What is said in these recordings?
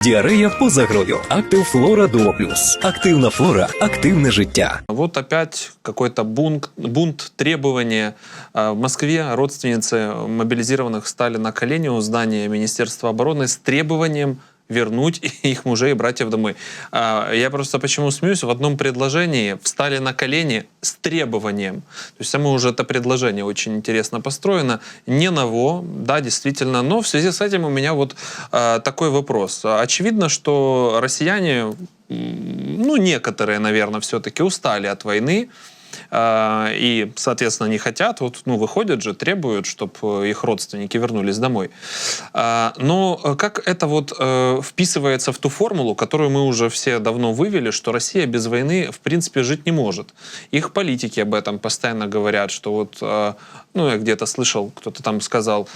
Діарея поза грою. Актив Флора Дуо Плюс. Активна флора, активне життя. Вот опять какой-то бунт, требования. В Москве родственницы мобилизированных встали на колени у здания Министерства обороны с требованием вернуть их мужей и братьев домой. Я просто почему смеюсь? В одном предложении встали на колени с требованием. То есть само уже это предложение очень интересно построено. Не ново, да, действительно. Но в связи с этим у меня вот такой вопрос. Очевидно, что россияне, ну, некоторые, наверное, все-таки устали от войны. И, соответственно, не хотят, вот, ну, выходят же, требуют, чтобы их родственники вернулись домой. Но как это вот вписывается в ту формулу, которую мы уже все давно вывели, что Россия без войны, в принципе, жить не может. Их политики об этом постоянно говорят, что вот, ну, я где-то слышал, кто-то там сказал,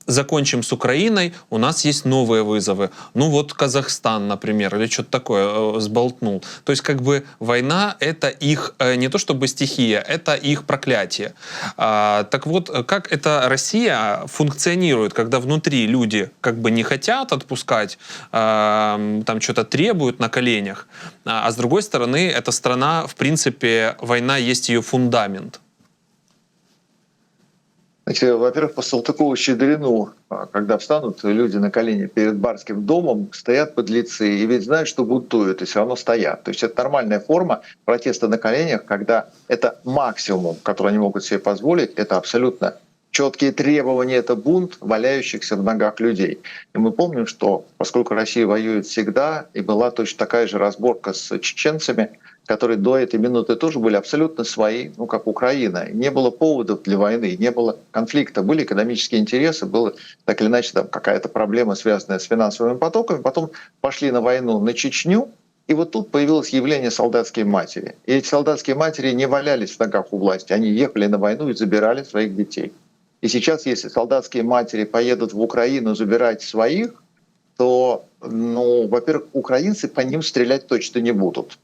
закончим с Украиной, у нас есть новые вызовы. Ну вот Казахстан, например, или что-то такое сболтнул. То есть как бы война — это их не то чтобы стихия, это их проклятие. Так вот, как эта Россия функционирует, когда внутри люди как бы не хотят отпускать, там что-то требуют на коленях, а с другой стороны, эта страна, в принципе, война есть ее фундамент. Знаете, во-первых, по Салтыкова-Щедрину, когда встанут люди на колени перед барским домом, стоят подлецы и ведь знают, что бунтуют, и все равно стоят. То есть это нормальная форма протеста на коленях, когда это максимум, который они могут себе позволить, это абсолютно четкие требования, это бунт валяющихся в ногах людей. И мы помним, что поскольку Россия воюет всегда, и была точно такая же разборка с чеченцами, которые до этой минуты тоже были абсолютно свои, ну, как Украина. Не было поводов для войны, не было конфликта, были экономические интересы, была так или иначе там какая-то проблема, связанная с финансовыми потоками. Потом пошли на войну на Чечню, и вот тут появилось явление солдатской матери. И эти солдатские матери не валялись в ногах у власти, они ехали на войну и забирали своих детей. И сейчас, если солдатские матери поедут в Украину забирать своих, то, ну, во-первых, украинцы по ним стрелять точно не будут.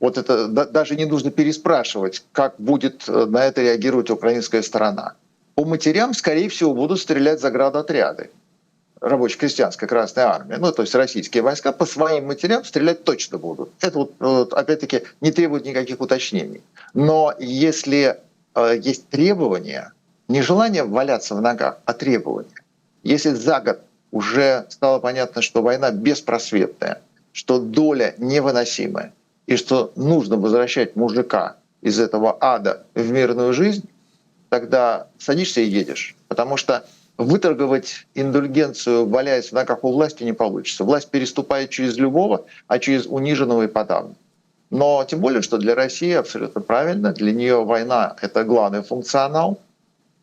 Вот это даже не нужно переспрашивать, как будет на это реагировать украинская сторона. По матерям, скорее всего, будут стрелять заградотряды. Рабоче-крестьянская Красная Армия, ну, то есть российские войска, по своим матерям стрелять точно будут. Это, вот, опять-таки, не требует никаких уточнений. Но если есть требования, не желание валяться в ногах, а требования. Если за год уже стало понятно, что война беспросветная, что доля невыносимая, и что нужно возвращать мужика из этого ада в мирную жизнь, тогда садишься и едешь. Потому что выторговать индульгенцию, валяясь в ногах у власти, не получится. Власть переступает через любого, а через униженного и подавно. Но тем более, что для России абсолютно правильно, для нее война — это главный функционал.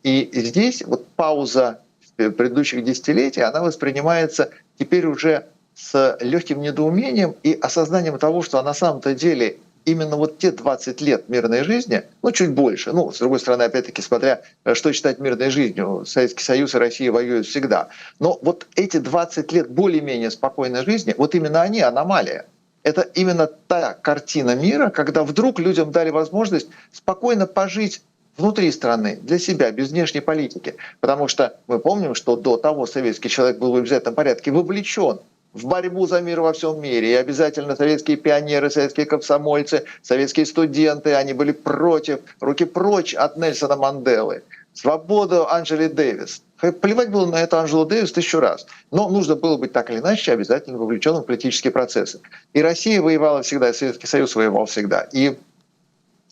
И здесь вот пауза предыдущих десятилетий, она воспринимается теперь уже с легким недоумением и осознанием того, что на самом-то деле именно вот те 20 лет мирной жизни, ну чуть больше, ну с другой стороны, опять-таки, смотря что считать мирной жизнью, Советский Союз и Россия воюют всегда. Но вот эти 20 лет более-менее спокойной жизни, вот именно они аномалия. Это именно та картина мира, когда вдруг людям дали возможность спокойно пожить внутри страны, для себя, без внешней политики. Потому что мы помним, что до того советский человек был в обязательном порядке вовлечен в борьбу за мир во всем мире. И обязательно советские пионеры, советские комсомольцы, советские студенты, они были против, руки прочь от Нельсона Манделы. Свободу Анджели Дэвис. Плевать было на это Анджелу Дэвис 1000 раз. Но нужно было быть так или иначе обязательно вовлеченным в политические процессы. И Россия воевала всегда, и Советский Союз воевал всегда. И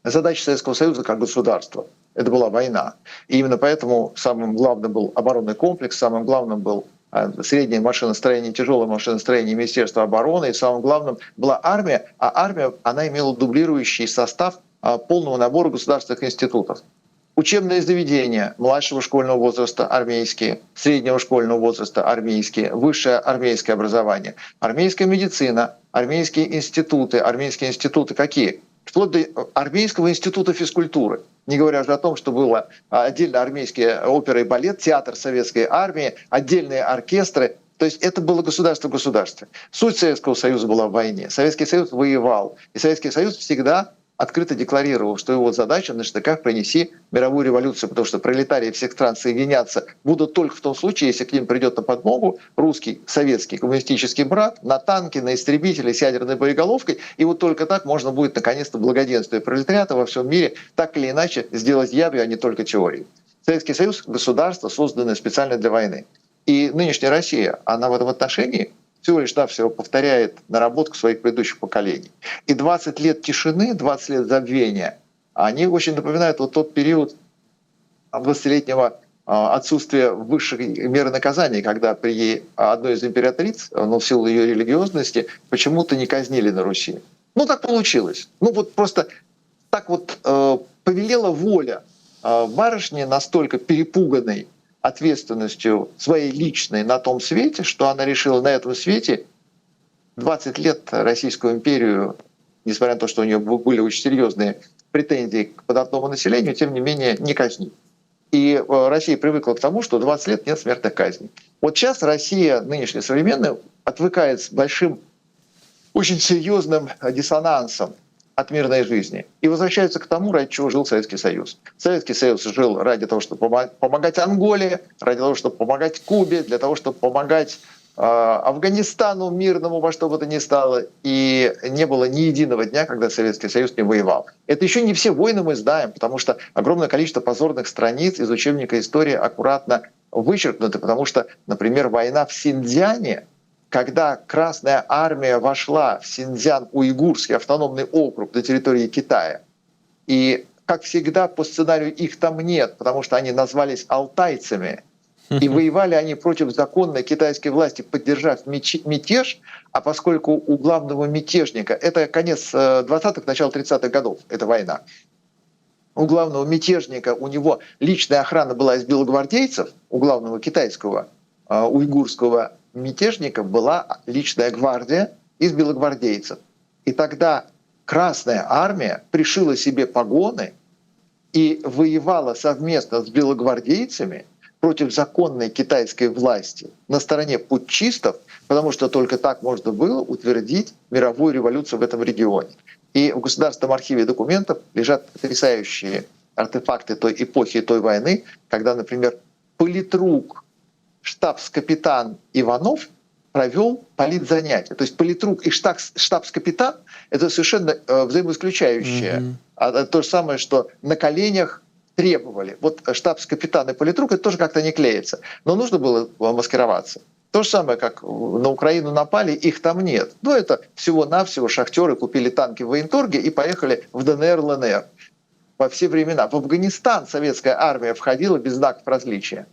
задача Советского Союза как государства — это была война. И именно поэтому самым главным был оборонный комплекс, самым главным был среднее машиностроение, тяжелое машиностроение Министерства обороны, и самым главным была армия, а армия, она имела дублирующий состав полного набора государственных институтов. Учебные заведения младшего школьного возраста армейские, среднего школьного возраста армейские, высшее армейское образование, армейская медицина, армейские институты какие? Вплоть до армейского института физкультуры. Не говоря уже о том, что было отдельно армейские опера и балет, театр советской армии, отдельные оркестры. То есть это было государство в государстве. Суть Советского Союза была в войне. Советский Союз воевал. И Советский Союз всегда открыто декларировал, что его задача на штыках принести мировую революцию, потому что пролетарии всех стран соединяться будут только в том случае, если к ним придет на подмогу русский, советский, коммунистический брат на танке, на истребители с ядерной боеголовкой, и вот только так можно будет наконец-то благоденствие пролетариата во всем мире так или иначе сделать явью, а не только теорией. Советский Союз — государство, созданное специально для войны. И нынешняя Россия, она в этом отношении всего лишь навсего повторяет наработку своих предыдущих поколений. И 20 лет тишины, 20 лет забвения, они очень напоминают вот тот период 20-летнего отсутствия высших мер наказания, когда при одной из императриц, но в силу ее религиозности, почему-то не казнили на Руси. Ну так получилось. Ну вот просто так вот повелела воля барышни, настолько перепуганной ответственностью своей личной на том свете, что она решила на этом свете 20 лет Российскую империю, несмотря на то, что у нее были очень серьезные претензии к податному населению, тем не менее не казнить. И Россия привыкла к тому, что 20 лет нет смертных казней. Вот сейчас Россия, нынешняя современная, отвыкает с большим, очень серьезным диссонансом от мирной жизни и возвращаются к тому, ради чего жил Советский Союз. Советский Союз жил ради того, чтобы помогать Анголе, ради того, чтобы помогать Кубе, для того, чтобы помогать Афганистану мирному во что бы то ни стало. И не было ни единого дня, когда Советский Союз не воевал. Это еще не все войны мы знаем, потому что огромное количество позорных страниц из учебника истории аккуратно вычеркнуты, потому что, например, война в Синьцзяне, когда Красная Армия вошла в Синьцзян-Уйгурский автономный округ на территории Китая, и, как всегда, по сценарию их там нет, потому что они назвались алтайцами, и воевали они против законной китайской власти, поддержав мятеж, а поскольку у главного мятежника, это конец 20-х, начало 30-х годов, эта война, у главного мятежника, у него личная охрана была из белогвардейцев, у главного китайского уйгурского мятежника была личная гвардия из белогвардейцев. И тогда Красная Армия пришила себе погоны и воевала совместно с белогвардейцами против законной китайской власти на стороне путчистов, потому что только так можно было утвердить мировую революцию в этом регионе. И в Государственном архиве документов лежат потрясающие артефакты той эпохи, той войны, когда, например, политрук, штабс-капитан Иванов провел политзанятия. То есть политрук и штабс-капитан — это совершенно взаимоисключающее. А то же самое, что на коленях требовали. Вот штабс-капитан и политрук — это тоже как-то не клеится. Но нужно было маскироваться. То же самое, как на Украину напали, их там нет. Ну, это всего-навсего шахтеры купили танки в военторге и поехали в ДНР, ЛНР. Во все времена. В Афганистан советская армия входила без знаков различия.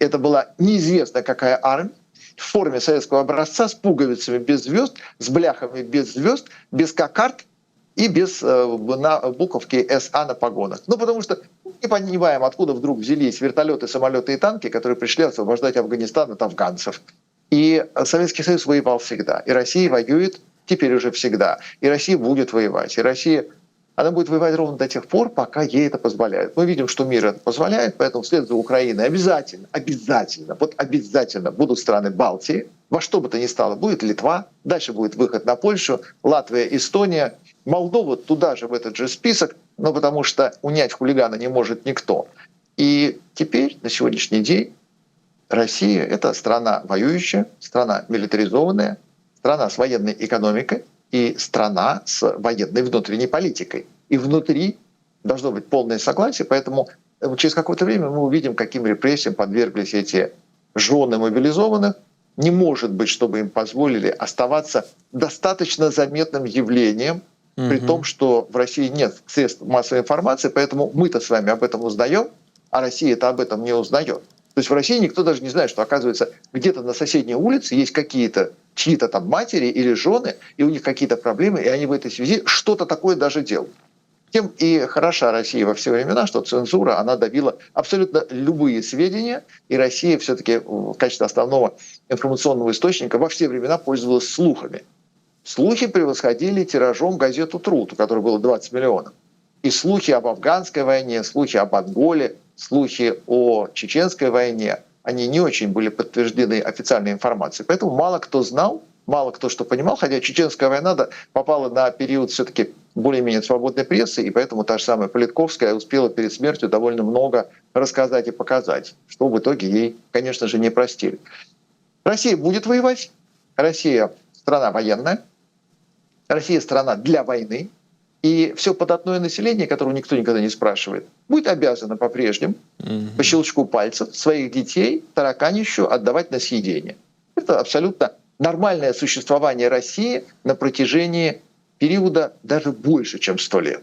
Это была неизвестно какая армия, в форме советского образца, с пуговицами без звезд, с бляхами без звезд, без кокард и без буковки СА на погонах. Ну, потому что не понимаем, откуда вдруг взялись вертолеты, самолеты и танки, которые пришли освобождать Афганистан от афганцев. И Советский Союз воевал всегда. И Россия воюет теперь уже всегда. И Россия будет воевать. И Россия, она будет воевать ровно до тех пор, пока ей это позволяет. Мы видим, что мир это позволяет, поэтому вслед за Украиной обязательно будут страны Балтии. Во что бы то ни стало, будет Литва, дальше будет выход на Польшу, Латвия, Эстония, Молдова туда же в этот же список, но потому что унять хулигана не может никто. И теперь, на сегодняшний день, Россия — это страна воюющая, страна милитаризованная, страна с военной экономикой и страна с военной внутренней политикой. И внутри должно быть полное согласие, поэтому через какое-то время мы увидим, каким репрессиям подверглись эти жены мобилизованных. Не может быть, чтобы им позволили оставаться достаточно заметным явлением, при том, что в России нет средств массовой информации, поэтому мы-то с вами об этом узнаем, а Россия-то об этом не узнает. То есть в России никто даже не знает, что, оказывается, где-то на соседней улице есть какие-то чьи-то там матери или жены, и у них какие-то проблемы, и они в этой связи что-то такое даже делают. Тем и хороша Россия во все времена, что цензура, она давила абсолютно любые сведения, и Россия все-таки в качестве основного информационного источника во все времена пользовалась слухами. Слухи превосходили тиражом газету «Труд», у которой было 20 миллионов. И слухи об афганской войне, слухи об Анголе, слухи о чеченской войне, они не очень были подтверждены официальной информацией. Поэтому мало кто знал, мало кто что понимал, хотя чеченская война попала на период все-таки более-менее свободной прессы, и поэтому та же самая Политковская успела перед смертью довольно много рассказать и показать, что в итоге ей, конечно же, не простили. Россия будет воевать, Россия страна военная, Россия страна для войны, и все податное население, которого никто никогда не спрашивает, будет обязано по-прежнему по щелчку пальцев своих детей тараканищу отдавать на съедение. Это абсолютно нормальное существование России на протяжении периода даже больше, чем 100 лет.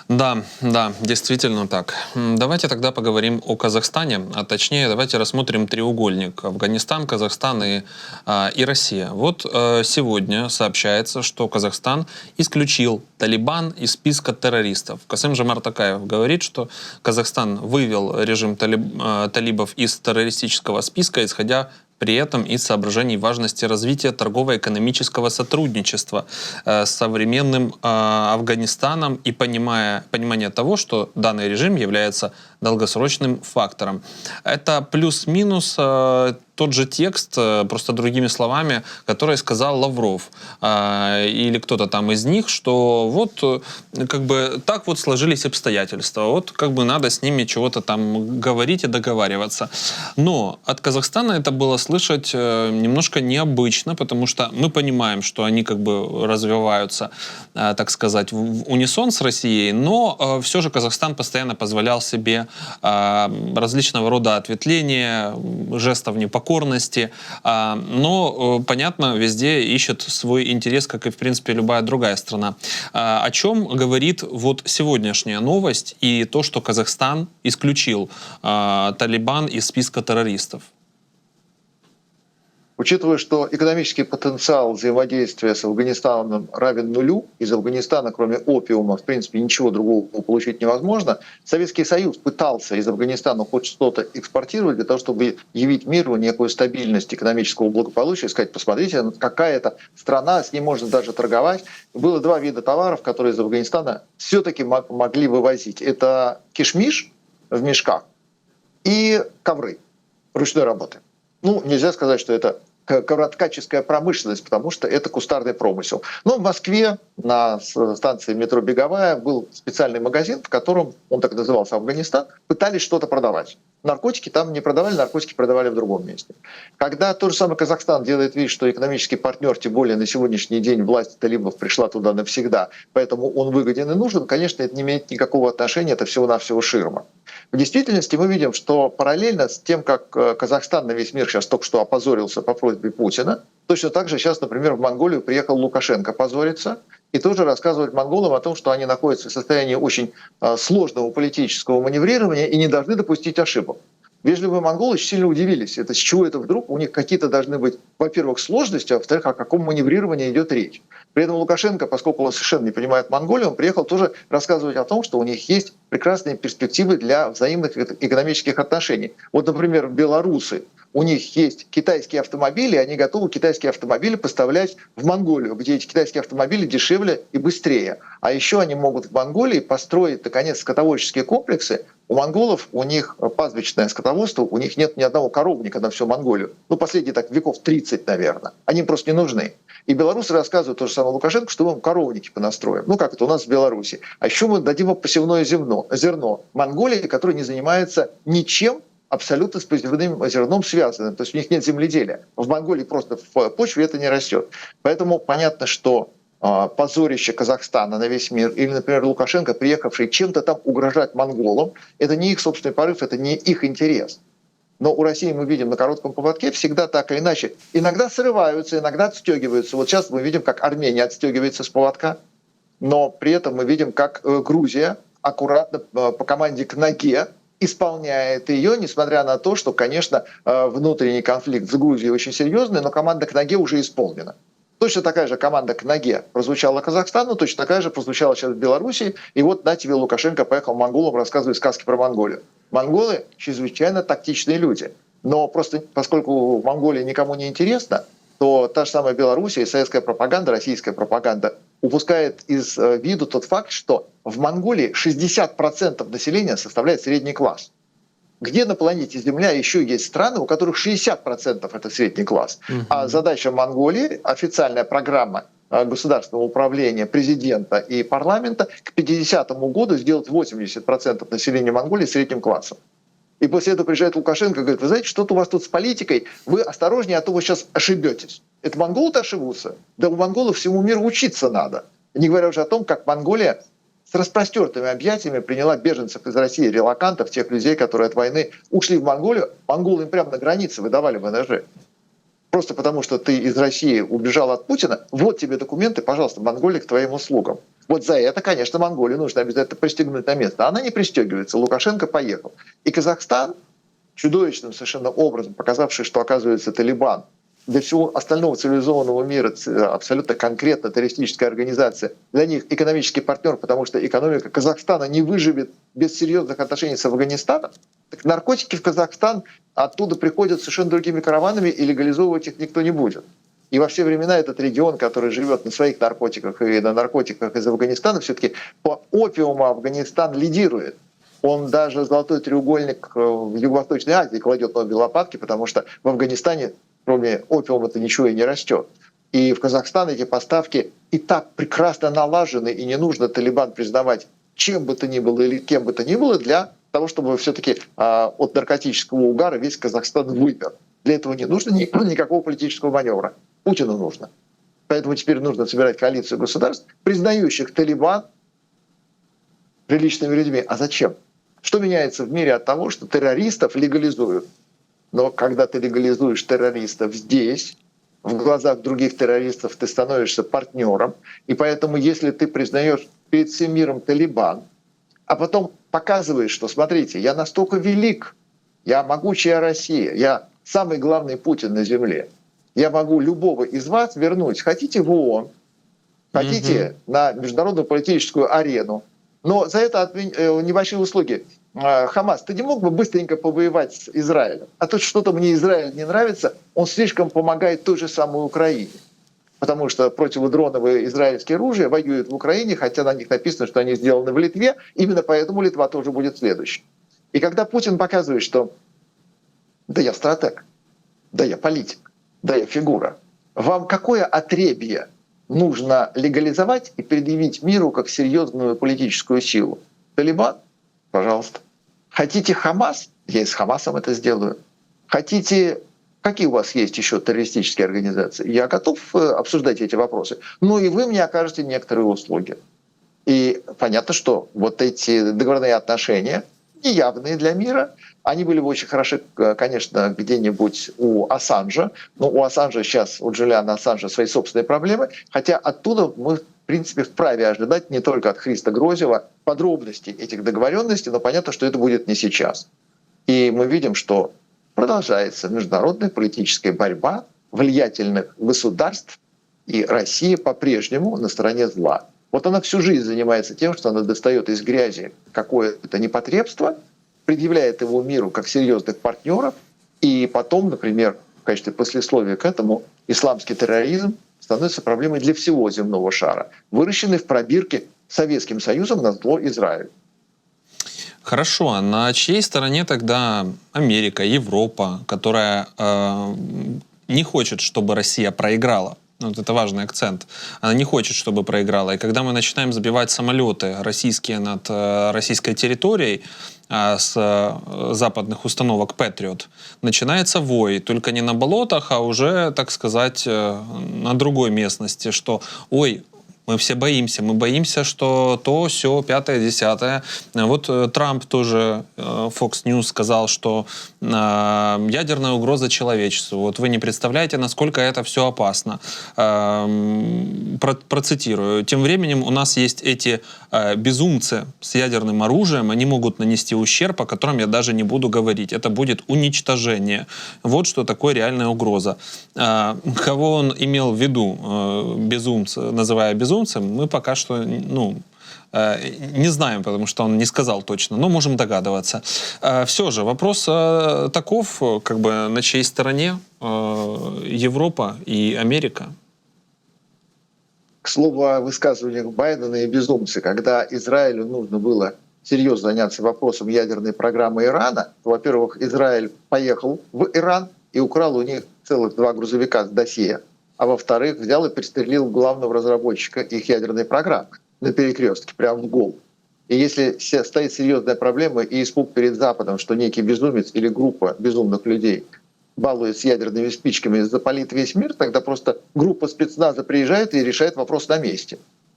Да, да, действительно так. Давайте тогда поговорим о Казахстане, а точнее давайте рассмотрим треугольник: Афганистан, Казахстан и Россия. Вот сегодня сообщается, что Казахстан исключил Талибан из списка террористов. Касым-Жомарт Токаев говорит, что Казахстан вывел режим талибов из террористического списка, исходя при этом из соображений важности развития торгово-экономического сотрудничества с современным Афганистаном и понимание того, что данный режим является долгосрочным фактором. Это плюс-минус тот же текст, просто другими словами, который сказал Лавров или кто-то там из них, что вот как бы так вот сложились обстоятельства, вот как бы надо с ними чего-то там говорить и договариваться. Но от Казахстана это было слышать немножко необычно, потому что мы понимаем, что они как бы развиваются, так сказать, в унисон с Россией, но все же Казахстан постоянно позволял себе различного рода ответвления, жестов непокорности, но, понятно, везде ищет свой интерес, как и, в принципе, любая другая страна. О чем говорит вот сегодняшняя новость и то, что Казахстан исключил Талибан из списка террористов? Учитывая, что экономический потенциал взаимодействия с Афганистаном равен нулю, из Афганистана, кроме опиума, в принципе, ничего другого получить невозможно, Советский Союз пытался из Афганистана хоть что-то экспортировать для того, чтобы явить миру некую стабильность экономического благополучия, сказать, посмотрите, какая-то страна, с ней можно даже торговать. Было два вида товаров, которые из Афганистана все-таки могли вывозить. Это кишмиш в мешках и ковры ручной работы. Ну, нельзя сказать, что это ковроткаческая промышленность, потому что это кустарный промысел. Но в Москве на станции метро «Беговая» был специальный магазин, в котором, он так назывался, «Афганистан», пытались что-то продавать. Наркотики там не продавали, наркотики продавали в другом месте. Когда тот же самый Казахстан делает вид, что экономический партнер, тем более на сегодняшний день власть талибов пришла туда навсегда, поэтому он выгоден и нужен, конечно, это не имеет никакого отношения, это всего-навсего ширма. В действительности мы видим, что параллельно с тем, как Казахстан на весь мир сейчас только что опозорился по просьбе Путина, точно так же сейчас, например, в Монголию приехал Лукашенко позориться и тоже рассказывать монголам о том, что они находятся в состоянии очень сложного политического маневрирования и не должны допустить ошибок. Вежливые монголы очень сильно удивились. Это с чего это вдруг? У них какие-то должны быть, во-первых, сложности, а во-вторых, о каком маневрировании идет речь. При этом Лукашенко, поскольку он совершенно не понимает Монголию, он приехал тоже рассказывать о том, что у них есть прекрасные перспективы для взаимных экономических отношений. Вот, например, белорусы, у них есть китайские автомобили, и они готовы китайские автомобили поставлять в Монголию, где эти китайские автомобили дешевле и быстрее. А еще они могут в Монголии построить, наконец, скотоводческие комплексы. У монголов, у них пастбищное скотоводство, у них нет ни одного коровника на всю Монголию. Ну, последние так веков 30, наверное. Они им просто не нужны. И белорусы рассказывают то же самое Лукашенко, что мы им коровники понастроим. Ну, как это у нас в Беларуси. А еще мы дадим им посевное зерно. Монголии, которая не занимается ничем, абсолютно с позитивным зерном связанным. То есть у них нет земледелия. В Монголии просто в почве это не растет. Поэтому понятно, что позорище Казахстана на весь мир, или, например, Лукашенко, приехавший чем-то там угрожать монголам, это не их собственный порыв, это не их интерес. Но у России мы видим на коротком поводке всегда так или иначе. Иногда срываются, иногда отстегиваются. Вот сейчас мы видим, как Армения отстегивается с поводка, но при этом мы видим, как Грузия аккуратно по команде к ноге исполняет ее, несмотря на то, что, конечно, внутренний конфликт с Грузией очень серьезный, но команда к ноге уже исполнена. Точно такая же команда к ноге прозвучала Казахстану, точно такая же прозвучала сейчас в Беларуси. И вот на тебе Лукашенко поехал монголам рассказывать сказки про Монголию. Монголы чрезвычайно тактичные люди. Но просто поскольку Монголия никому не интересна, то та же самая Белоруссия и советская пропаганда, российская пропаганда упускает из виду тот факт, что в Монголии 60% населения составляет средний класс. Где на планете Земля еще есть страны, у которых 60% это средний класс? А задача Монголии, официальная программа государственного управления, президента и парламента, к 50-му году сделать 80% населения Монголии средним классом. И после этого приезжает Лукашенко и говорит: вы знаете, что-то у вас тут с политикой, вы осторожнее, а то вы сейчас ошибетесь. Это монголы-то ошибутся? Да у монголов всему миру учиться надо. Не говоря уже о том, как Монголия с распростертыми объятиями приняла беженцев из России, релокантов, тех людей, которые от войны ушли в Монголию. Монголы им прямо на границе выдавали ВНЖ. Просто потому, что ты из России убежал от Путина, вот тебе документы, пожалуйста, Монголия к твоим услугам. Вот за это, конечно, Монголию нужно обязательно пристегнуть на место. Она не пристегивается, Лукашенко поехал. И Казахстан, чудовищным совершенно образом показавший, что, оказывается, Талибан для всего остального цивилизованного мира абсолютно конкретно террористическая организация, для них экономический партнер, потому что экономика Казахстана не выживет без серьезных отношений с Афганистаном. Так наркотики в Казахстан оттуда приходят совершенно другими караванами, и легализовывать их никто не будет. И во все времена этот регион, который живет на своих наркотиках и на наркотиках из Афганистана, все-таки по опиуму Афганистан лидирует. Он даже золотой треугольник в Юго-Восточной Азии кладет на обе лопатки, потому что в Афганистане кроме опиума-то ничего и не растет. И в Казахстан эти поставки и так прекрасно налажены, и не нужно Талибан признавать чем бы то ни было или кем бы то ни было для того, чтобы все-таки от наркотического угара весь Казахстан вымер. Для этого не нужно никакого политического маневра. Путину нужно. Поэтому теперь нужно собирать коалицию государств, признающих Талибан приличными людьми. А зачем? Что меняется в мире от того, что террористов легализуют? Но когда ты легализуешь террористов здесь, в глазах других террористов ты становишься партнером. И поэтому, если ты признаешь перед всем миром Талибан, а потом показываешь, что, смотрите, я настолько велик, я могучая Россия, я самый главный Путин на земле, я могу любого из вас вернуть, хотите в ООН, хотите на международную политическую арену, но за это небольшие услуги. Хамас, ты не мог бы быстренько повоевать с Израилем? А то что-то мне Израиль не нравится, он слишком помогает той же самой Украине. Потому что противодроновые израильские ружья воюют в Украине, хотя на них написано, что они сделаны в Литве, именно поэтому Литва тоже будет следующей. И когда Путин показывает, что да я стратег, да я политик, да я фигура, вам какое отребье нужно легализовать и предъявить миру как серьезную политическую силу? Талибан? Пожалуйста. Хотите Хамас? Я и с Хамасом это сделаю. Хотите... Какие у вас есть еще террористические организации? Я готов обсуждать эти вопросы. Ну и вы мне окажете некоторые услуги. И понятно, что вот эти договорные отношения, неявные для мира, они были бы очень хороши, конечно, где-нибудь у Ассанжа. Но у Ассанжа сейчас, у Джулиана Ассанжа свои собственные проблемы. Хотя оттуда мы, в принципе, вправе ожидать не только от Христа Грозева подробностей этих договоренностей, но понятно, что это будет не сейчас. И мы видим, что продолжается международная политическая борьба влиятельных государств, и Россия по-прежнему на стороне зла. Вот она всю жизнь занимается тем, что она достает из грязи какое-то непотребство, предъявляет его миру как серьезных партнеров, и потом, например, в качестве послесловия к этому, исламский терроризм становится проблемой для всего земного шара, выращенный в пробирке Советским Союзом на зло Израилю. Хорошо, а на чьей стороне тогда Америка, Европа, которая не хочет, чтобы Россия проиграла? Вот это важный акцент. Она не хочет, чтобы проиграла. И когда мы начинаем забивать самолеты российские над российской территорией с западных установок Patriot, начинается вой. Только не на болотах, а уже, так сказать, на другой местности, что «ой, мы все боимся. Мы боимся, что то, сё, пятое, десятое». Вот Трамп тоже, Fox News, сказал, что ядерная угроза человечеству. Вот вы не представляете, насколько это все опасно. Процитирую. Тем временем у нас есть эти безумцы с ядерным оружием. Они могут нанести ущерб, о котором я даже не буду говорить. Это будет уничтожение. Вот что такое реальная угроза. Кого он имел в виду, безумцы, называя безумцем, мы пока что не знаем, потому что он не сказал точно, но можем догадываться. Все же вопрос таков, как бы на чьей стороне Европа и Америка? К слову о высказываниях Байдена и безумцы, когда Израилю нужно было серьезно заняться вопросом ядерной программы Ирана, то, во-первых, Израиль поехал в Иран и украл у них целых 2 грузовика с досье а во-вторых, взял и пристрелил главного разработчика их ядерной программы на перекрестке, прямо в голову. И если стоит серьезная проблема и испуг перед Западом, что некий безумец или группа безумных людей балует с ядерными спичками и запалит весь мир, тогда просто группа спецназа приезжает и решает вопрос на месте.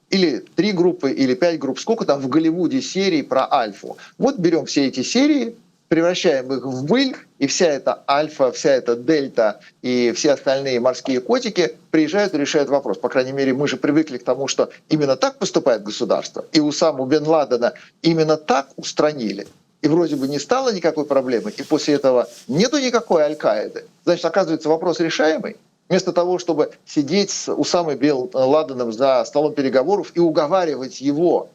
Или 3 группы, или 5 групп. Сколько там в Голливуде серий про Альфу? Вот берем все эти серии, превращаем их в быль, и вся эта Альфа, вся эта Дельта и все остальные морские котики приезжают и решают вопрос. По крайней мере, мы же привыкли к тому, что именно так поступает государство. И Усаму бен Ладена именно так устранили. И вроде бы не стало никакой проблемы, и после этого нету никакой Аль-Каиды. Значит, оказывается, вопрос решаемый. Вместо того, чтобы сидеть с Усамой бен Ладеном за столом переговоров и уговаривать его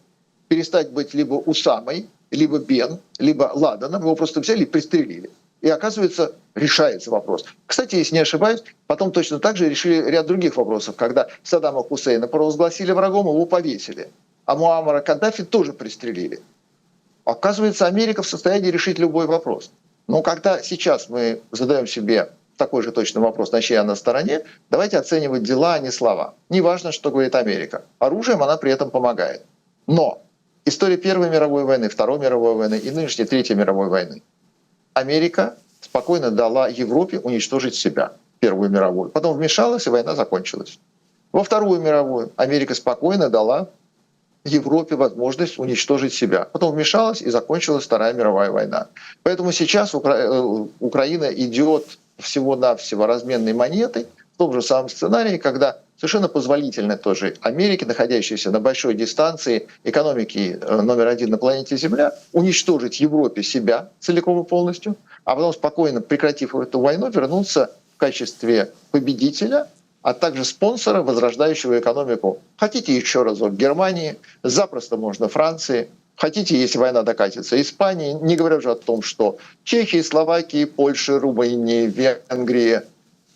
перестать быть либо Усамой, либо Бен, либо Ладеном, его просто взяли и пристрелили. И оказывается, решается вопрос. Кстати, если не ошибаюсь, потом точно так же решили ряд других вопросов. Когда Саддама Хусейна провозгласили врагом, его повесили. А Муаммара Каддафи тоже пристрелили. Оказывается, Америка в состоянии решить любой вопрос. Но когда сейчас мы задаем себе такой же точный вопрос, на чьей она стороне, давайте оценивать дела, а не слова. Неважно, что говорит Америка. Оружием она при этом помогает. Но история Первой мировой войны, Второй мировой войны и нынешней Третьей мировой войны. Америка спокойно дала Европе уничтожить себя, Первую мировую. Потом вмешалась, и война закончилась. Во Вторую мировую Америка спокойно дала Европе возможность уничтожить себя. Потом вмешалась, и закончилась Вторая мировая война. Поэтому сейчас Украина идет всего-навсего разменной монетой в том же самом сценарии, когда совершенно позволительно тоже Америке, находящейся на большой дистанции экономики номер 1 на планете Земля, уничтожить Европе себя целиком и полностью, а потом спокойно, прекратив эту войну, вернуться в качестве победителя, а также спонсора, возрождающего экономику. Хотите еще разок Германии, запросто можно Франции, хотите, если война докатится, Испании, не говоря уже о том, что Чехии, Словакии, Польши, Румынии, Венгрии,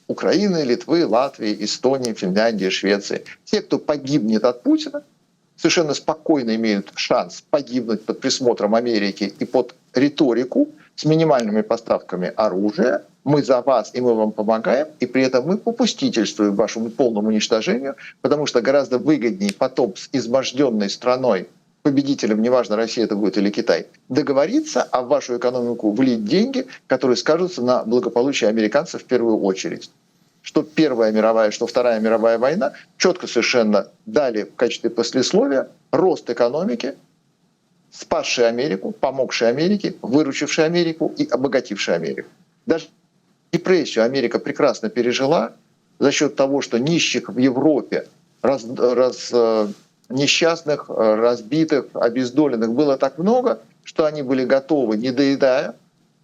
Украины, Литвы, Латвии, Эстонии, Финляндии, Швеции. Те, кто погибнет от Путина, совершенно спокойно имеют шанс погибнуть под присмотром Америки и под риторику с минимальными поставками оружия. Мы за вас, и мы вам помогаем, и при этом мы попустительствуем вашему полному уничтожению, потому что гораздо выгоднее потом с изможденной страной, победителем, неважно, Россия это будет или Китай, договориться, а в вашу экономику влить деньги, которые скажутся на благополучии американцев в первую очередь. Что Первая мировая, что Вторая мировая война четко совершенно дали в качестве послесловия рост экономики, спасший Америку, помогший Америке, выручивший Америку и обогативший Америку. Даже депрессию Америка прекрасно пережила за счет того, что нищих в Европе, несчастных, разбитых, обездоленных было так много, что они были готовы, не доедая,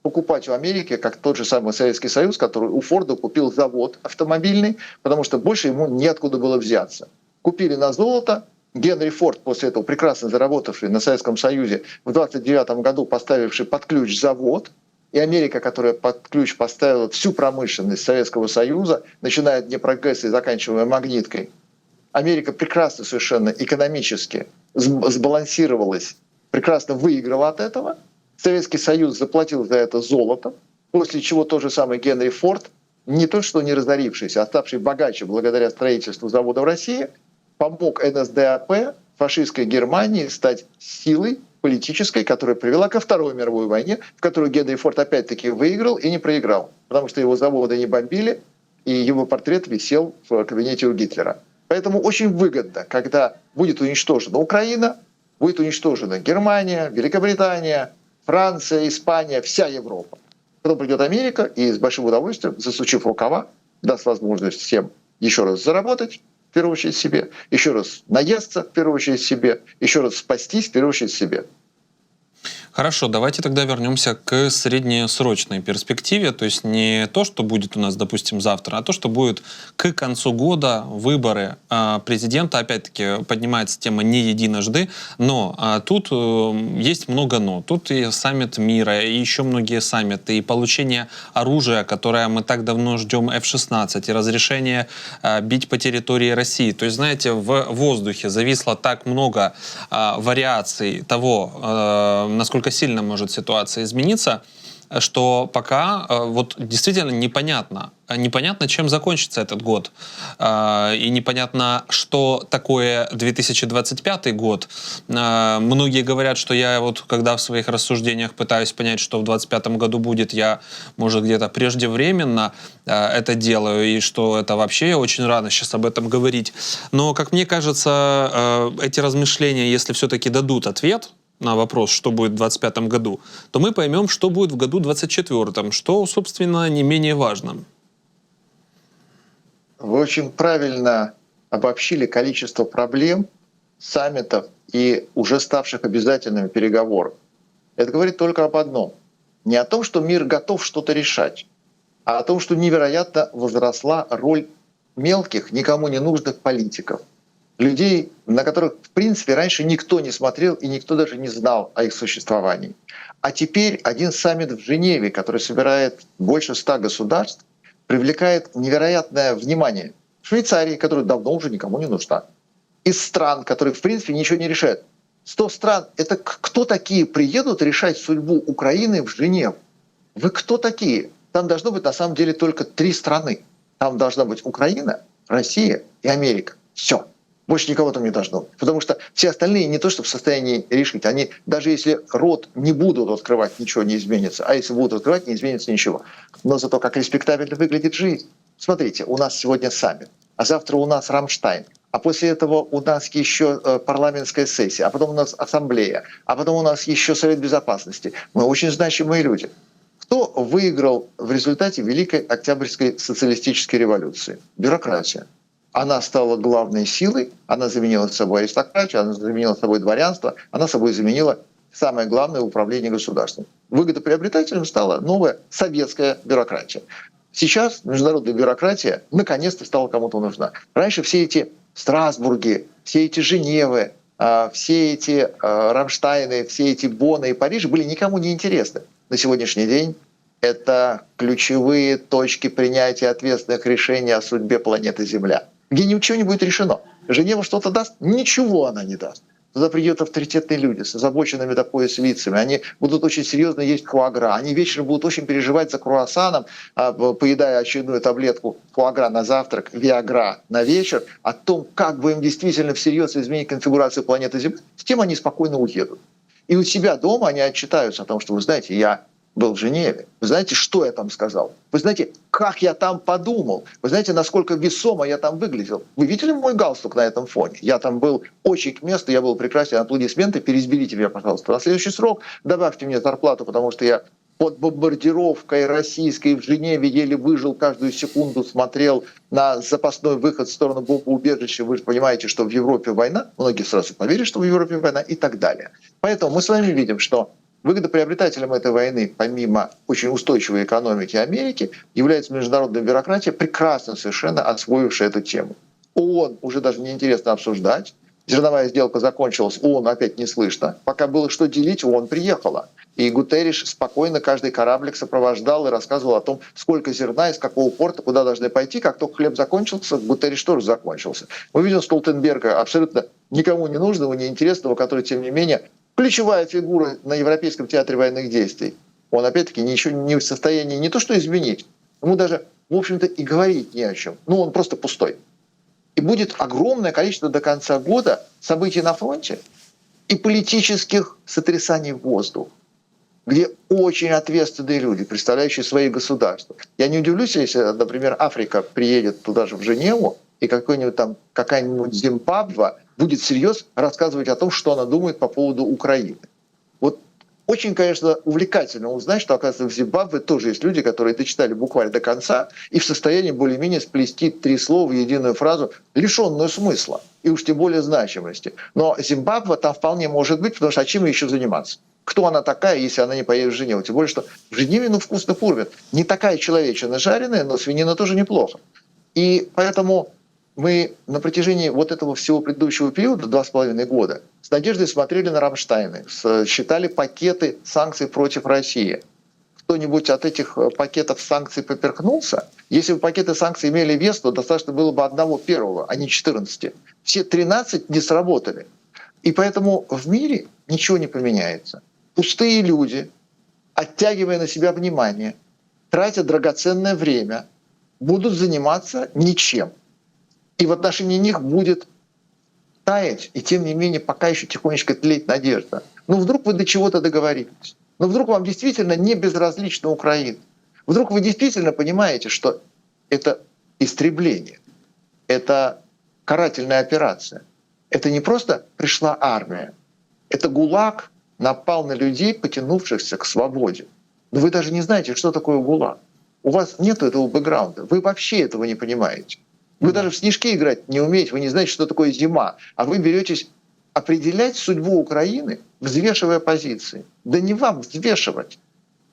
покупать в Америке, как тот же самый Советский Союз, который у Форда купил завод автомобильный, потому что больше ему неоткуда было взяться. Купили на золото. Генри Форд, после этого прекрасно заработавший на Советском Союзе, в 1929 году поставивший под ключ завод, и Америка, которая под ключ поставила всю промышленность Советского Союза, начиная от Днепрогэса и заканчивая Магниткой, Америка прекрасно совершенно экономически сбалансировалась, прекрасно выиграла от этого. Советский Союз заплатил за это золото, после чего тот же самый Генри Форд, не то что не разорившийся, а ставший богаче благодаря строительству завода в России, помог НСДАП, фашистской Германии, стать силой политической, которая привела ко Второй мировой войне, в которую Генри Форд опять-таки выиграл и не проиграл, потому что его заводы не бомбили, и его портрет висел в кабинете у Гитлера. Поэтому очень выгодно, когда будет уничтожена Украина, будет уничтожена Германия, Великобритания, Франция, Испания, вся Европа. Потом придет Америка и с большим удовольствием, засучив рукава, даст возможность всем еще раз заработать, в первую очередь себе, еще раз наесться, в первую очередь себе, еще раз спастись, в первую очередь себе. Хорошо, давайте тогда вернемся к среднесрочной перспективе, то есть не то, что будет у нас, допустим, завтра, а то, что будет к концу года, выборы президента. Опять-таки поднимается тема не единожды, но тут есть много «но». Тут и саммит мира, и еще многие саммиты, и получение оружия, которое мы так давно ждем, F-16, и разрешение бить по территории России. То есть, знаете, в воздухе зависло так много вариаций того, насколько сильно может ситуация измениться. что пока вот действительно непонятно. Непонятно, чем закончится этот год. И непонятно, что такое 2025 год. Многие говорят, что я вот, когда в своих рассуждениях пытаюсь понять, что в 2025 году будет, я, может, где-то преждевременно это делаю, и что это вообще очень рано сейчас об этом говорить. Но, как мне кажется, эти размышления, если все-таки дадут ответ на вопрос, что будет в 2025 году, то мы поймем, что будет в году 2024, что, собственно, не менее важно. Вы очень правильно обобщили количество проблем, саммитов и уже ставших обязательными переговоров. Это говорит только об одном. Не о том, что мир готов что-то решать, а о том, что невероятно возросла роль мелких, никому не нужных политиков. Людей, на которых, в принципе, раньше никто не смотрел и никто даже не знал о их существовании. А теперь один саммит в Женеве, который собирает больше 100 государств, привлекает невероятное внимание. Швейцарии, которая давно уже никому не нужна. Из стран, которые, в принципе, ничего не решают. 100 стран — это кто такие приедут решать судьбу Украины в Женеву? Вы кто такие? Там должно быть на самом деле только 3 страны. Там должна быть Украина, Россия и Америка. Все. Больше никого там не должно быть. Потому что все остальные не то что в состоянии решить. Они, даже если рот не будут открывать, ничего не изменится. А если будут открывать, не изменится ничего. Но зато как респектабельно выглядит жизнь. Смотрите, у нас сегодня саммит, а завтра у нас Рамштайн. А после этого у нас еще парламентская сессия, а потом у нас ассамблея, а потом у нас еще Совет Безопасности. Мы очень значимые люди. Кто выиграл в результате Великой Октябрьской социалистической революции? Бюрократия. Она стала главной силой, она заменила собой аристократию, она заменила собой дворянство, она собой заменила самое главное — управление государством. Выгодоприобретателем стала новая советская бюрократия. Сейчас международная бюрократия наконец-то стала кому-то нужна. Раньше все эти Страсбурги, все эти Женевы, все эти Рамштайны, все эти Бонны и Парижи были никому не интересны. На сегодняшний день это ключевые точки принятия ответственных решений о судьбе планеты Земля, где ничего не будет решено. Женева что-то даст? Ничего она не даст. Туда придут авторитетные люди с озабоченными до пояса лицами. Они будут очень серьезно есть фуагра. Они вечером будут очень переживать за круассаном, поедая очередную таблетку фуагра на завтрак, виагра на вечер, о том, как бы им действительно всерьез изменить конфигурацию планеты Земля. С тем они спокойно уедут. И у себя дома они отчитаются о том, что, вы знаете, я был в Женеве. Вы знаете, что я там сказал? Вы знаете, как я там подумал? Вы знаете, насколько весомо я там выглядел? Вы видели мой галстук на этом фоне? Я там был очень к месту, я был прекрасен. Аплодисменты, переизберите меня, пожалуйста. На следующий срок добавьте мне зарплату, потому что я под бомбардировкой российской в Женеве еле выжил, каждую секунду смотрел на запасной выход в сторону бомбоубежища. Вы же понимаете, что в Европе война. Многие сразу поверят, что в Европе война и так далее. Поэтому мы с вами видим, что выгодоприобретателем этой войны, помимо очень устойчивой экономики Америки, является международная бюрократия, прекрасно совершенно освоившая эту тему. ООН уже даже неинтересно обсуждать. Зерновая сделка закончилась, ООН опять не слышно. Пока было что делить, ООН приехала. И Гутерриш спокойно каждый кораблик сопровождал и рассказывал о том, сколько зерна, из какого порта, куда должны пойти. Как только хлеб закончился, Гутерриш тоже закончился. Мы видим Столтенберга, абсолютно никому не нужного, неинтересного, который, тем не менее, ключевая фигура на Европейском театре военных действий. Он, опять-таки, ничего не в состоянии не то что изменить, ему даже, в общем-то, и говорить не о чем. Ну, он просто пустой. И будет огромное количество до конца года событий на фронте и политических сотрясаний в воздух, где очень ответственные люди, представляющие свои государства. Я не удивлюсь, если, например, Африка приедет туда же в Женеву, и какая-нибудь Зимбабве будет всерьез рассказывать о том, что она думает по поводу Украины. Вот очень, конечно, увлекательно узнать, что, оказывается, в Зимбабве тоже есть люди, которые дочитали буквально до конца и в состоянии более-менее сплести 3 слова в единую фразу, лишенную смысла и уж тем более значимости. Но Зимбабве там вполне может быть, потому что чем еще заниматься? Кто она такая, если она не поедет в Женеву? Тем более, что в Женеве вкусно кормят. Не такая человечина жареная, но свинина тоже неплохо. И поэтому мы на протяжении вот этого всего предыдущего периода, 2,5 года, с надеждой смотрели на Рамштайны, считали пакеты санкций против России. Кто-нибудь от этих пакетов санкций поперхнулся? Если бы пакеты санкций имели вес, то достаточно было бы одного первого, а не 14. Все 13 не сработали. И поэтому в мире ничего не поменяется. Пустые люди, оттягивая на себя внимание, тратя драгоценное время, будут заниматься ничем. И в отношении них будет таять, и тем не менее пока еще тихонечко тлеет надежда. Ну вдруг вы до чего-то договоритесь. Но вдруг вам действительно не безразлична Украина. Вдруг вы действительно понимаете, что это истребление, это карательная операция. Это не просто пришла армия, это ГУЛАГ напал на людей, потянувшихся к свободе. Но вы даже не знаете, что такое ГУЛАГ. У вас нет этого бэкграунда, вы вообще этого не понимаете. Вы даже в снежки играть не умеете, вы не знаете, что такое зима. А вы беретесь определять судьбу Украины, взвешивая позиции. Да не вам взвешивать.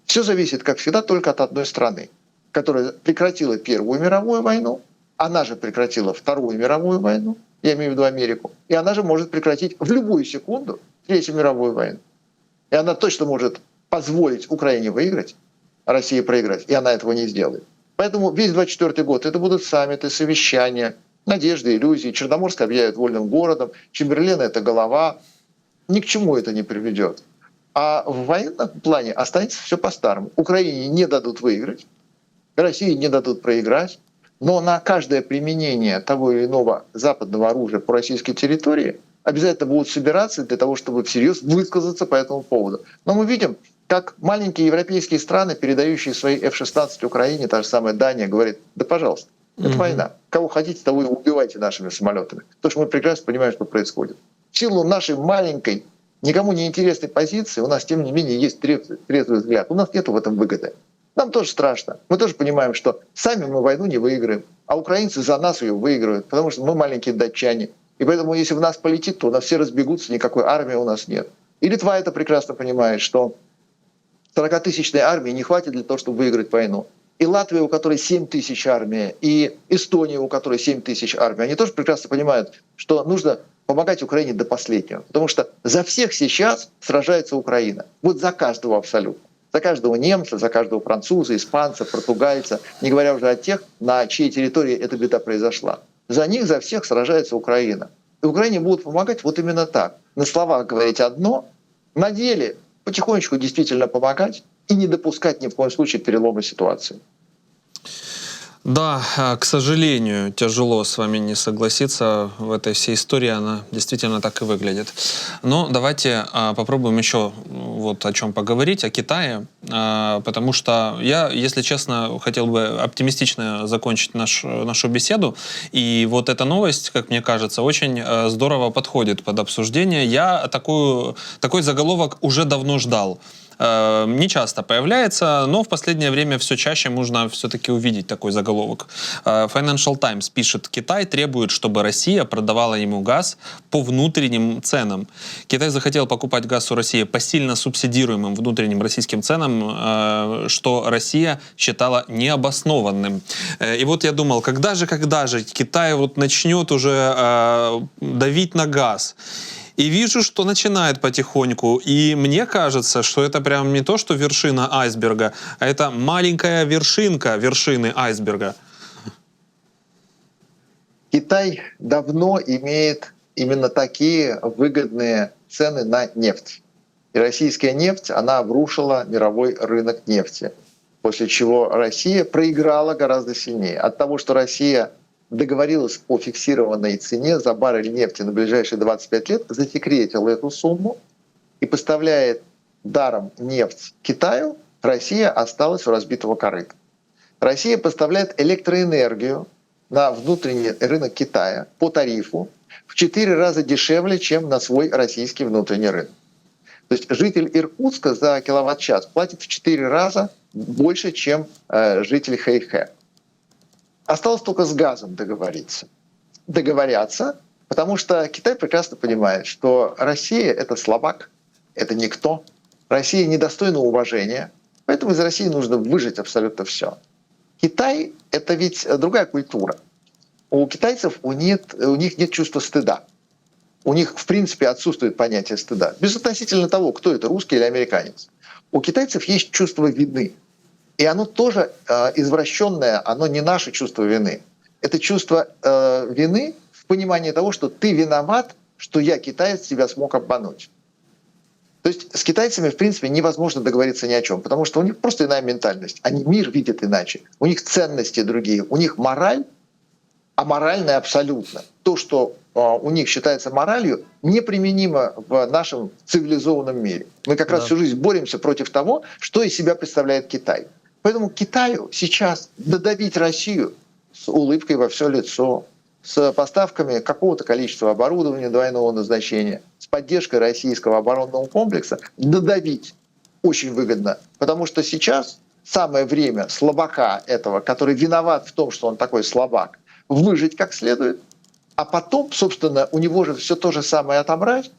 Все зависит, как всегда, только от одной страны, которая прекратила Первую мировую войну, она же прекратила Вторую мировую войну, я имею в виду Америку, и она же может прекратить в любую секунду Третью мировую войну. И она точно может позволить Украине выиграть, а России проиграть, и она этого не сделает. Поэтому весь 24 год это будут саммиты, совещания, надежды, иллюзии. Черноморск объявят вольным городом, Чемберлен — это голова. Ни к чему это не приведет. А в военном плане останется все по-старому. Украине не дадут выиграть, России не дадут проиграть, но на каждое применение того или иного западного оружия по российской территории обязательно будут собираться для того, чтобы всерьез высказаться по этому поводу. Но мы видим, как маленькие европейские страны, передающие свои F-16 Украине, та же самая Дания, говорит: да пожалуйста, это война. Кого хотите, того и убивайте нашими самолетами. Потому что мы прекрасно понимаем, что происходит. В силу нашей маленькой, никому не интересной позиции у нас, тем не менее, есть трезвый взгляд. У нас нет в этом выгоды. Нам тоже страшно. Мы тоже понимаем, что сами мы войну не выиграем, а украинцы за нас ее выиграют, потому что мы маленькие датчане. И поэтому, если в нас полетит, то у нас все разбегутся, никакой армии у нас нет. И Литва это прекрасно понимает, что 40-тысячной армии не хватит для того, чтобы выиграть войну. И Латвия, у которой 7 тысяч армия, и Эстония, у которой 7 тысяч армии, они тоже прекрасно понимают, что нужно помогать Украине до последнего. Потому что за всех сейчас сражается Украина. Вот за каждого абсолютно. За каждого немца, за каждого француза, испанца, португальца, не говоря уже о тех, на чьей территории эта беда произошла. За них, за всех сражается Украина. И Украине будут помогать вот именно так. На словах говорить одно, на деле потихонечку действительно помогать и не допускать ни в коем случае перелома ситуации. Да, к сожалению, тяжело с вами не согласиться. В этой всей истории она действительно так и выглядит. Но давайте попробуем еще вот о чем поговорить, о Китае. Потому что я, если честно, хотел бы оптимистично закончить нашу беседу. И вот эта новость, как мне кажется, очень здорово подходит под обсуждение. Я такой заголовок уже давно ждал. Не часто появляется, но в последнее время все чаще можно все-таки увидеть такой заголовок. Financial Times пишет: Китай требует, чтобы Россия продавала ему газ по внутренним ценам. Китай захотел покупать газ у России по сильно субсидируемым внутренним российским ценам, что Россия считала необоснованным. И вот я думал, когда же Китай вот начнет уже давить на газ? И вижу, что начинает потихоньку. И мне кажется, что это прям не то, что вершина айсберга, а это маленькая вершинка вершины айсберга. Китай давно имеет именно такие выгодные цены на нефть. И российская нефть, она обрушила мировой рынок нефти. После чего Россия проиграла гораздо сильнее. От того, что Россия договорилась о фиксированной цене за баррель нефти на ближайшие 25 лет, засекретила эту сумму и поставляет даром нефть Китаю, Россия осталась у разбитого корыта. Россия поставляет электроэнергию на внутренний рынок Китая по тарифу в 4 раза дешевле, чем на свой российский внутренний рынок. То есть житель Иркутска за киловатт-час платит в 4 раза больше, чем житель Хэйхэ. Осталось только с газом договорятся, потому что Китай прекрасно понимает, что Россия — это слабак, это никто. Россия недостойна уважения, поэтому из России нужно выжать абсолютно все. Китай — это ведь другая культура. У китайцев у них нет чувства стыда. У них, в принципе, отсутствует понятие стыда. Безотносительно того, кто это, русский или американец. У китайцев есть чувство вины. И оно тоже извращенное, оно не наше чувство вины. Это чувство вины в понимании того, что ты виноват, что я, китаец, тебя смог обмануть. То есть с китайцами, в принципе, невозможно договориться ни о чем, потому что у них просто иная ментальность. Они мир видят иначе. У них ценности другие. У них мораль аморальная абсолютно. То, что у них считается моралью, неприменимо в нашем цивилизованном мире. Мы как раз всю жизнь боремся против того, что из себя представляет Китай. Поэтому Китаю сейчас додавить Россию с улыбкой во все лицо, с поставками какого-то количества оборудования двойного назначения, с поддержкой российского оборонного комплекса додавить очень выгодно. Потому что сейчас самое время слабака этого, который виноват в том, что он такой слабак, выжить как следует, а потом, собственно, у него же все то же самое отобрать,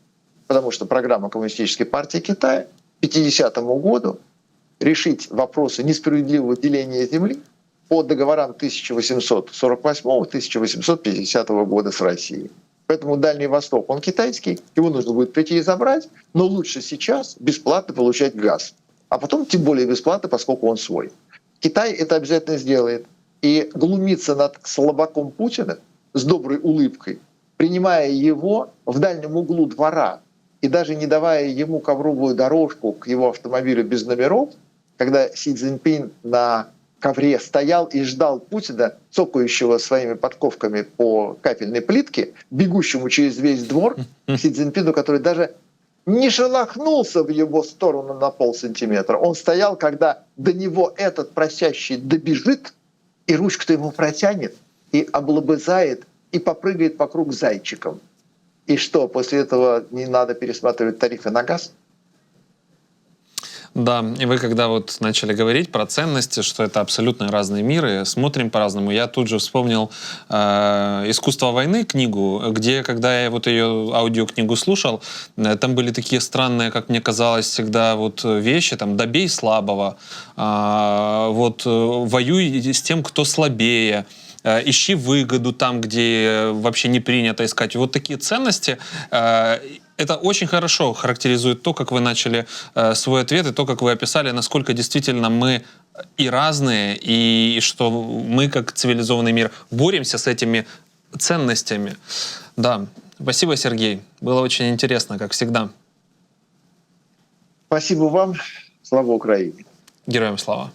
потому что программа Коммунистической партии Китая к 50 году решить вопросы несправедливого деления земли по договорам 1848-1850 года с Россией. Поэтому Дальний Восток, он китайский, его нужно будет прийти и забрать, но лучше сейчас бесплатно получать газ, а потом тем более бесплатно, поскольку он свой. Китай это обязательно сделает. И глумиться над слабаком Путина с доброй улыбкой, принимая его в дальнем углу двора и даже не давая ему ковровую дорожку к его автомобилю без номеров, когда Си Цзиньпин на ковре стоял и ждал Путина, цокающего своими подковками по кафельной плитке, бегущему через весь двор, Си Цзиньпину, который даже не шелохнулся в его сторону на полсантиметра. Он стоял, когда до него этот просящий добежит, и ручку-то ему протянет, и облобызает, и попрыгает вокруг зайчиком. И что, после этого не надо пересматривать тарифы на газ? Да, и вы когда вот начали говорить про ценности, что это абсолютно разные миры, смотрим по-разному. Я тут же вспомнил «Искусство войны» книгу, где, когда я вот ее аудиокнигу слушал, там были такие странные, как мне казалось, всегда вот вещи, там «добей слабого», вот «воюй с тем, кто слабее», ищи выгоду там, где вообще не принято искать. Вот такие ценности. Это очень хорошо характеризует то, как вы начали свой ответ, и то, как вы описали, насколько действительно мы и разные, и что мы, как цивилизованный мир, боремся с этими ценностями. Да, спасибо, Сергей. Было очень интересно, как всегда. Спасибо вам. Слава Украине. Героям слава.